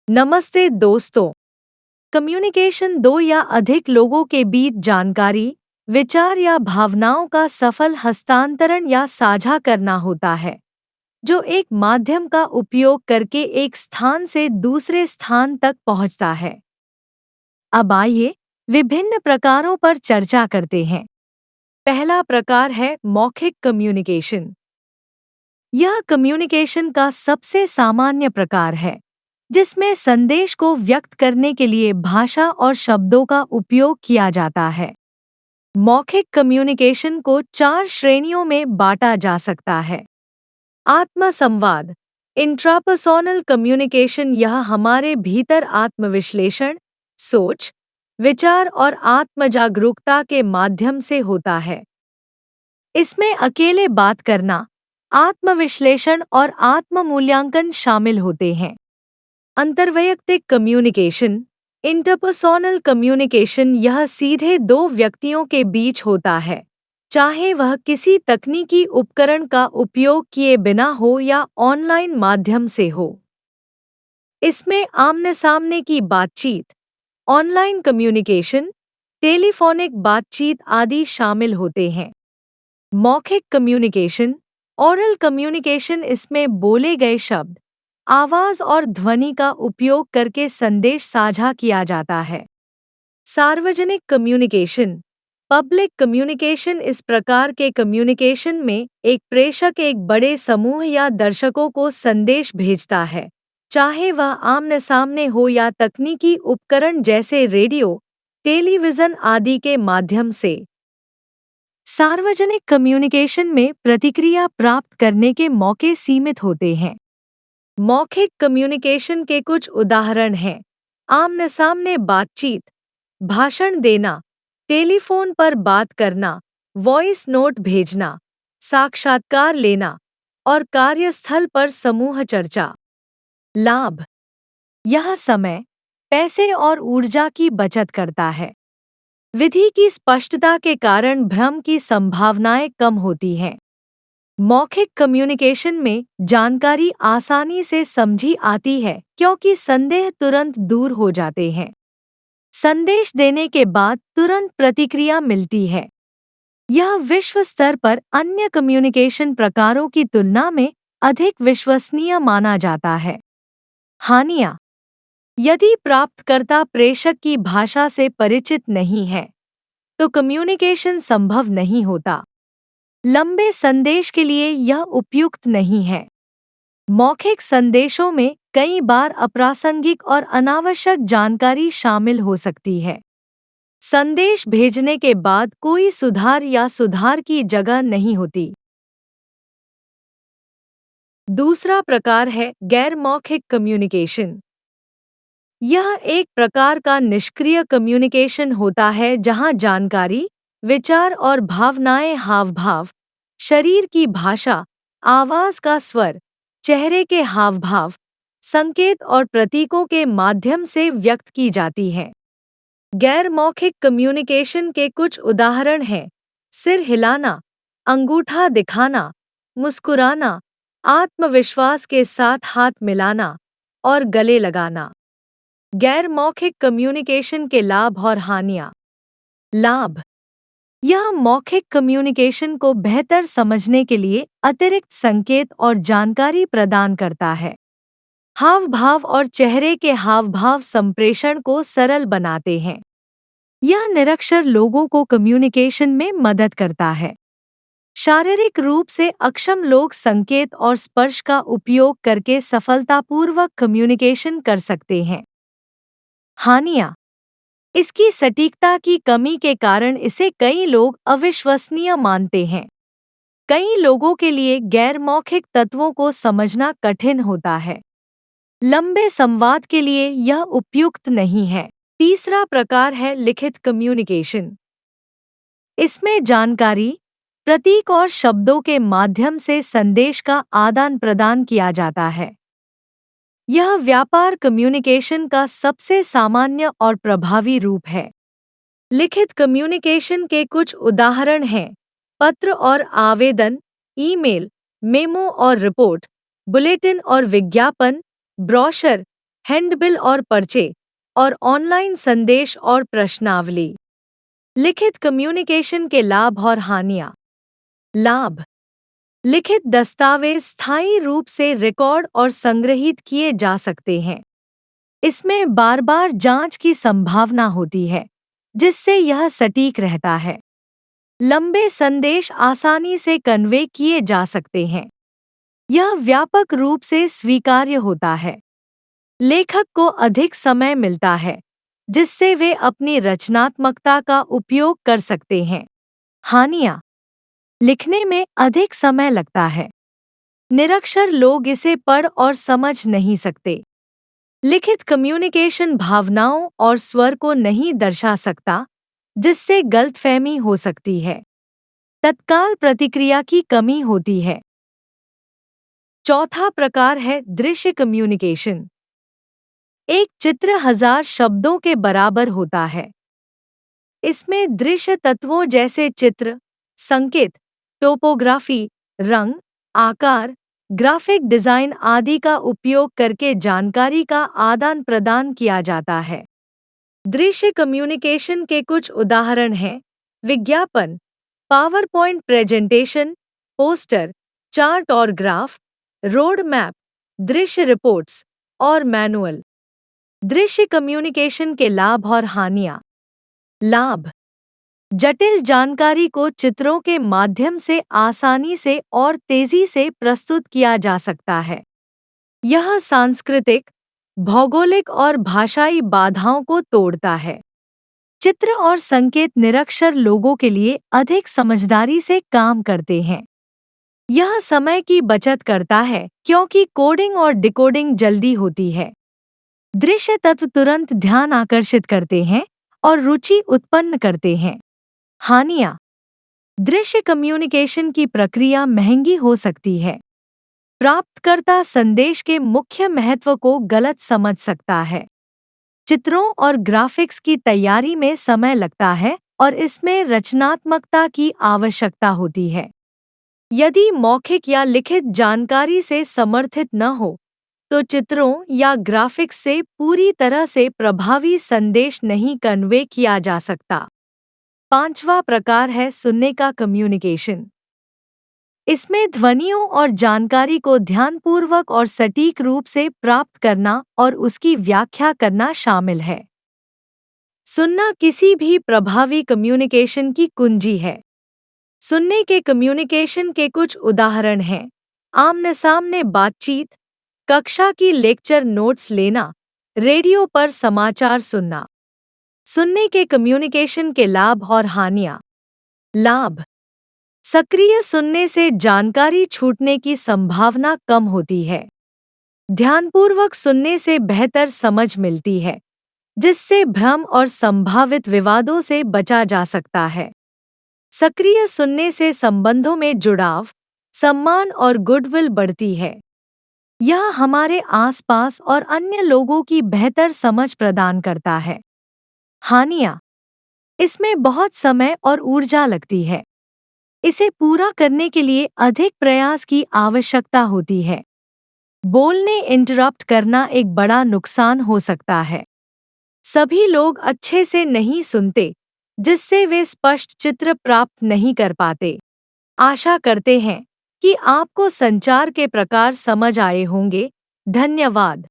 नमस्ते दोस्तों। कम्युनिकेशन दो या अधिक लोगों के बीच जानकारी, विचार या भावनाओं का सफल हस्तांतरण या साझा करना होता है, जो एक माध्यम का उपयोग करके एक स्थान से दूसरे स्थान तक पहुंचता है। अब आइए विभिन्न प्रकारों पर चर्चा करते हैं। पहला प्रकार है मौखिक कम्युनिकेशन। यह कम्युनिकेशन का सबसे सामान्य प्रकार है, जिसमें संदेश को व्यक्त करने के लिए भाषा और शब्दों का उपयोग किया जाता है। मौखिक कम्युनिकेशन को 4 श्रेणियों में बांटा जा सकता है। आत्म-संवाद, इंट्रापर्सोनल कम्युनिकेशन। यह हमारे भीतर आत्मविश्लेषण, सोच, विचार और आत्म-जागरूकता के माध्यम से होता है। इसमें अकेले बात करना, आत्मविश्लेषण और आत्म-मूल्यांकन शामिल होते हैं। अंतर्वैयक्तिक कम्युनिकेशन, इंटरपर्सोनल कम्युनिकेशन। यह सीधे दो व्यक्तियों के बीच होता है, चाहे वह किसी तकनीकी उपकरण का उपयोग किए बिना हो या ऑनलाइन माध्यम से हो। इसमें आमने-सामने की बातचीत, ऑनलाइन कम्युनिकेशन, टेलीफोनिक बातचीत आदि शामिल होते हैं। मौखिक कम्युनिकेशन, ओरल कम्युनिकेशन। इसमें बोले गए शब्द, आवाज और ध्वनि का उपयोग करके संदेश साझा किया जाता है। सार्वजनिक कम्युनिकेशन, पब्लिक कम्युनिकेशन। इस प्रकार के कम्युनिकेशन में एक प्रेषक एक बड़े समूह या दर्शकों को संदेश भेजता है, चाहे वह आमने-सामने हो या तकनीकी उपकरण जैसे रेडियो, टेलीविजन आदि के माध्यम से। सार्वजनिक कम्युनिकेशन में प्रतिक्रिया प्राप्त करने के मौके सीमित होते हैं। मौखिक कम्युनिकेशन के कुछ उदाहरण हैं: आमने-सामने बातचीत, भाषण देना, टेलीफोन पर बात करना, वॉइस नोट भेजना, साक्षात्कार लेना और कार्यस्थल पर समूह चर्चा। लाभ: यह समय, पैसे और ऊर्जा की बचत करता है। विधि की स्पष्टता के कारण भ्रम की संभावनाएं कम होती हैं। मौखिक कम्युनिकेशन में जानकारी आसानी से समझी आती है, क्योंकि संदेह तुरंत दूर हो जाते हैं। संदेश देने के बाद तुरंत प्रतिक्रिया मिलती है। यह विश्व स्तर पर अन्य कम्युनिकेशन प्रकारों की तुलना में अधिक विश्वसनीय माना जाता है। हानियां: यदि प्राप्तकर्ता प्रेषक की भाषा से परिचित नहीं है, तो कम्युनिकेशन संभव नहीं होता। लंबे संदेश के लिए यह उपयुक्त नहीं है। मौखिक संदेशों में कई बार अप्रासंगिक और अनावश्यक जानकारी शामिल हो सकती है। संदेश भेजने के बाद कोई सुधार या सुधार की जगह नहीं होती। दूसरा प्रकार है गैर मौखिक कम्युनिकेशन। यह एक प्रकार का निष्क्रिय कम्युनिकेशन होता है, जहां जानकारी, विचार और भावनाएं हाव-भाव, शरीर की भाषा, आवाज का स्वर, चेहरे के हाव-भाव, संकेत और प्रतीकों के माध्यम से व्यक्त की जाती हैं। गैर मौखिक कम्युनिकेशन के कुछ उदाहरण हैं: सिर हिलाना, अंगूठा दिखाना, मुस्कुराना, आत्मविश्वास के साथ हाथ मिलाना और गले लगाना। गैर मौखिक कम्युनिकेशन के लाभ और हानियां। लाभ: यह मौखिक कम्युनिकेशन को बेहतर समझने के लिए अतिरिक्त संकेत और जानकारी प्रदान करता है। हाव-भाव और चेहरे के हाव-भाव संप्रेषण को सरल बनाते हैं। यह निरक्षर लोगों को कम्युनिकेशन में मदद करता है। शारीरिक रूप से अक्षम लोग संकेत और स्पर्श का उपयोग करके सफलतापूर्वक कम्युनिकेशन कर सकते हैं। हानियां: इसकी सटीकता की कमी के कारण इसे कई लोग अविश्वसनीय मानते हैं। कई लोगों के लिए गैर मौखिक तत्वों को समझना कठिन होता है। लंबे संवाद के लिए यह उपयुक्त नहीं है। तीसरा प्रकार है लिखित कम्युनिकेशन। इसमें जानकारी, प्रतीक और शब्दों के माध्यम से संदेश का आदान-प्रदान किया जाता है। यह व्यापार कम्युनिकेशन का सबसे सामान्य और प्रभावी रूप है। लिखित कम्युनिकेशन के कुछ उदाहरण हैं: पत्र और आवेदन, ईमेल, मेमो और रिपोर्ट, बुलेटिन और विज्ञापन, ब्रोशर, हैंडबिल और पर्चे, और ऑनलाइन संदेश और प्रश्नावली। लिखित कम्युनिकेशन के लाभ और हानियाँ। लाभ। लिखित दस्तावेज स्थायी रूप से रिकॉर्ड और संग्रहीत किए जा सकते हैं। इसमें बार-बार जांच की संभावना होती है, जिससे यह सटीक रहता है। लंबे संदेश आसानी से कन्वे किए जा सकते हैं। यह व्यापक रूप से स्वीकार्य होता है। लेखक को अधिक समय मिलता है, जिससे वे अपनी रचनात्मकता का उपयोग कर सकते हैं। हानियाँ। लिखने में अधिक समय लगता है। निरक्षर लोग इसे पढ़ और समझ नहीं सकते। लिखित कम्युनिकेशन भावनाओं और स्वर को नहीं दर्शा सकता, जिससे गलतफहमी हो सकती है। तत्काल प्रतिक्रिया की कमी होती है। चौथा प्रकार है दृश्य कम्युनिकेशन। एक चित्र 1000 शब्दों के बराबर होता है। इसमें दृश्य तत्वों जैसे चित्र, संकेत, टोपोग्राफी, रंग, आकार, ग्राफिक डिजाइन आदि का उपयोग करके जानकारी का आदान प्रदान किया जाता है। दृश्य कम्युनिकेशन के कुछ उदाहरण हैं: विज्ञापन, power point presentation, poster, chart और ग्राफ, रोड मैप, दृश्य रिपोर्ट्स और मैनुअल। दृश्य कम्युनिकेशन के लाभ और हानियाँ। लाभ। जटिल जानकारी को चित्रों के माध्यम से आसानी से और तेजी से प्रस्तुत किया जा सकता है। यह सांस्कृतिक, भौगोलिक और भाषाई बाधाओं को तोड़ता है। चित्र और संकेत निरक्षर लोगों के लिए अधिक समझदारी से काम करते हैं। यह समय की बचत करता है क्योंकि कोडिंग और डिकोडिंग जल्दी होती है। दृश्य तत्व तुरंत ध्यान आकर्षित करते हैं और रुचि उत्पन्न करते हैं। हानियाँ। दृश्य कम्युनिकेशन की प्रक्रिया महंगी हो सकती है। प्राप्तकर्ता संदेश के मुख्य महत्व को गलत समझ सकता है। चित्रों और ग्राफिक्स की तैयारी में समय लगता है और इसमें रचनात्मकता की आवश्यकता होती है। यदि मौखिक या लिखित जानकारी से समर्थित न हो, तो चित्रों या ग्राफिक्स से पूरी तरह से प्रभावी संदेश नहीं कन्वे किया जा सकता। पांचवा प्रकार है सुनने का कम्युनिकेशन। इसमें ध्वनियों और जानकारी को ध्यानपूर्वक और सटीक रूप से प्राप्त करना और उसकी व्याख्या करना शामिल है। सुनना किसी भी प्रभावी कम्युनिकेशन की कुंजी है। सुनने के कम्युनिकेशन के कुछ उदाहरण हैं: आमने-सामने बातचीत, कक्षा की लेक्चर नोट्स लेना, रेडियो पर समाचार सुनना। सुनने के कम्युनिकेशन के लाभ और हानियाँ। लाभ। सक्रिय सुनने से जानकारी छूटने की संभावना कम होती है। ध्यानपूर्वक सुनने से बेहतर समझ मिलती है, जिससे भ्रम और संभावित विवादों से बचा जा सकता है। सक्रिय सुनने से संबंधों में जुड़ाव, सम्मान और गुडविल बढ़ती है। यह हमारे आसपास और अन्य लोगों की बेहतर समझ प्रदान करता है। हानियाँ। इसमें बहुत समय और ऊर्जा लगती है। इसे पूरा करने के लिए अधिक प्रयास की आवश्यकता होती है। बोलने इंटरप्ट करना एक बड़ा नुकसान हो सकता है। सभी लोग अच्छे से नहीं सुनते, जिससे वे स्पष्ट चित्र प्राप्त नहीं कर पाते। आशा करते हैं कि आपको संचार के प्रकार समझ आए होंगे। धन्यवाद।